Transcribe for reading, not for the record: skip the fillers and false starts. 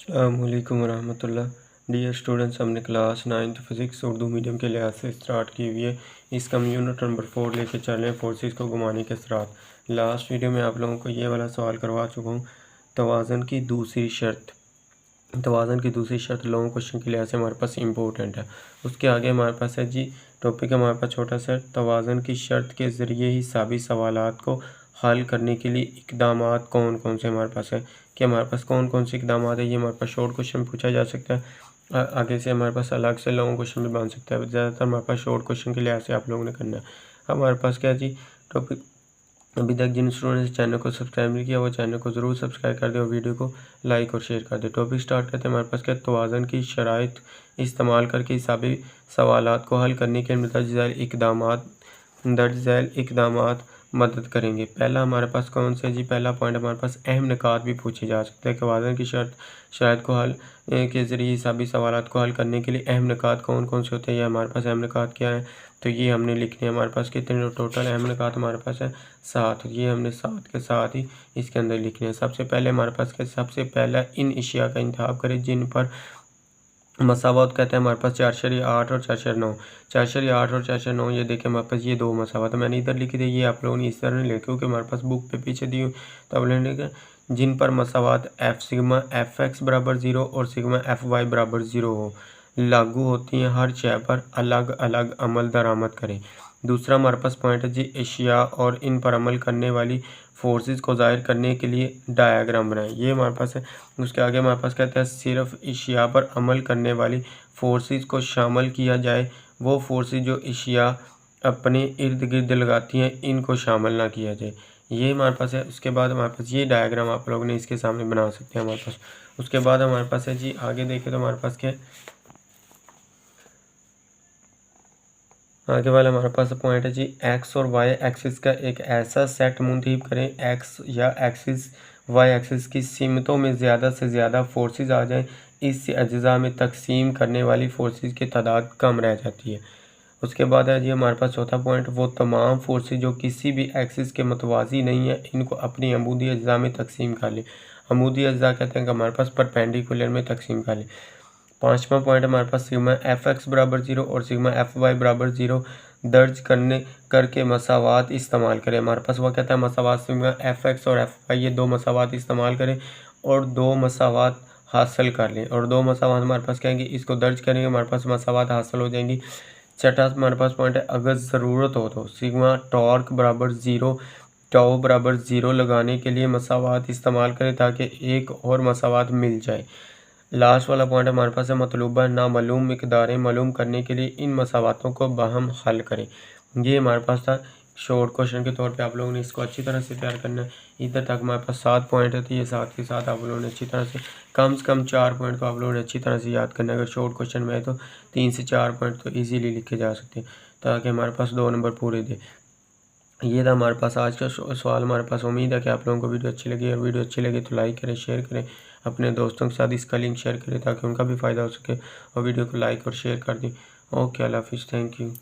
अस्सलामुअलैकुम वरहमतुल्लाह। Dear students, हमने class 9th physics Urdu medium के लिहाज से स्टार्ट की हुई है। इसका हम यूनिट नंबर 4 लेके चल रहे हैं, फोर्सेस को घुमाने के असरात। लास्ट वीडियो में आप लोगों को ये वाला सवाल करवा चुका हूँ, तवाज़न की दूसरी शर्त। तवाज़न की दूसरी शर्त लॉन्ग क्वेश्चन के लिहाज से हमारे पास इंपॉर्टेंट है। उसके आगे हमारे पास है जी टॉपिक है हमारे पास छोटा सा, तवाज़न की शर्त के ज़रिए हिसाबी सवालात को हल करने के लिए इक़दामात कौन कौन से हमारे पास है, कि हमारे पास कौन कौन से इक़दामात है। ये हमारे पास शॉर्ट क्वेश्चन पूछा जा सकता है, आगे से हमारे पास अलग से लॉन्ग क्वेश्चन भी बन सकता है। ज़्यादातर हमारे पास शॉर्ट क्वेश्चन के लिहाज से आप लोगों ने करना है। हमारे पास क्या है जी टॉपिक। अभी तक जिन स्टूडेंट्स ने चैनल को सब्सक्राइब नहीं किया वो चैनल को ज़रूर सब्सक्राइब कर दे और वीडियो को लाइक और शेयर कर दे। टॉपिक स्टार्ट करते हैं। हमारे पास क्या तवाज़न की शराइत इस्तेमाल करके हिसाबी सवालात को हल करने के दर्ज झैल इक़दामात मदद करेंगे। पहला हमारे पास कौन से जी, पहला पॉइंट हमारे पास अहम निकात भी पूछे जा सकते हैं। तवाज़न की शराइत को हल के ज़रिए हिसाबी सवालात को हल करने के लिए अहम निकात कौन कौन से होते हैं, या हमारे पास अहम निकात क्या है, तो ये हमने लिखने हैं। हमारे पास कितने टोटल अहम निकात हमारे पास है 7। ये हमने 7 के साथ ही इसके अंदर लिखने हैं। सबसे पहले हमारे पास क्या, सबसे पहला इन अशिया का इंतखाब करें जिन पर मसावत कहते हैं। हमारे पास 4.8 और 4.9, 4.8 और 4.9। ये देखें हमारे पास ये दो मसावत मैंने इधर लिखी थी, ये आप लोगों ने इस तरह लिखे क्योंकि हमारे पास बुक पे पीछे दी हुई। तो आप लोगों ने जिन पर मसावत सिग्मा fx बराबर 0 और सिग्मा fy बराबर 0 हो लागू होती हैं, हर शय पर अलग अलग अमल दरामद करें। दूसरा हमारे पास पॉइंट है जी एशिया और इन पर अमल करने वाली फोर्सेस को ज़ाहिर करने के लिए डायग्राम बनाएं। ये हमारे पास है। उसके आगे हमारे पास कहता है सिर्फ एशिया पर अमल करने वाली फोर्सेस को शामिल किया जाए, वो फोर्सेस जो एशिया अपने इर्द गिर्द लगाती हैं इनको शामिल ना किया जाए। ये हमारे पास है। उसके बाद हमारे पास ये डायग्राम आप लोगों ने इसके सामने बना सकते हैं हमारे पास। उसके बाद हमारे पास है जी आगे देखें तो हमारे पास क्या है, आगे वाला हमारे पास पॉइंट है जी एक्स और वाई एक्सिस का एक ऐसा सेट मुंतखब करें एक्स या एक्सिस वाई एक्सिस की सीमतों में ज़्यादा से ज़्यादा फोर्सेस आ जाएं, इससे अज्जा में तकसीम करने वाली फोर्सेस की तादाद कम रह जाती है। उसके बाद है जी हमारे पास चौथा पॉइंट, वो तमाम फोर्सेस जो किसी भी एक्सिस के मतवाज़ी नहीं है इनको अपनी अमूदी अज्जा में तकसीम कर लें। अमूदी अज्जा कहते हैं कि हमारे पास परपेंडिकुलर में तकसीम कर लें। पाँचवा पॉइंट हमारे पास सिग्मा fx बराबर 0 और सिग्मा fy बराबर 0 दर्ज करके मसावात इस्तेमाल करें। हमारे पास वह कहता है मसावात सिग्मा fx और fy ये दो मसावात इस्तेमाल करें और दो मसावात हासिल कर लें। और दो मसावात हमारे पास कहेंगे इसको दर्ज करेंगे, हमारे पास मसावात हासिल हो जाएंगी। छठा हमारे पास पॉइंट है अगर ज़रूरत हो तो सिग्मा टॉर्क बराबर 0 टाउ बराबर 0 लगाने के लिए मसावात इस्तेमाल करें ताकि एक और मसावात मिल जाए। लास्ट वाला पॉइंट हमारे पास है मतलूबा नामालूम मिकदारें मालूम करने के लिए इन मसावातों को बाहम हल करें। ये हमारे पास था शॉर्ट क्वेश्चन के तौर पे। आप लोगों ने इसको अच्छी तरह से तैयार करना है। इधर तक हमारे पास 7 पॉइंट है, तो ये 7 के साथ आप लोगों ने अच्छी तरह से कम 4 पॉइंट तो आप लोगों ने अच्छी तरह से याद करना है। अगर शॉर्ट क्वेश्चन में है तो 3 से 4 पॉइंट तो ईजीली लिखे जा सकते हैं ताकि हमारे पास 2 नंबर पूरे दे। ये था हमारे पास आज का सवाल। हमारे पास उम्मीद है कि आप लोगों को वीडियो अच्छी लगी, और वीडियो अच्छी लगे तो लाइक करें, शेयर करें, अपने दोस्तों के साथ इसका लिंक शेयर करें ताकि उनका भी फ़ायदा हो सके, और वीडियो को लाइक और शेयर कर दें। ओके, अल्लाह हाफिज़, थैंक यू।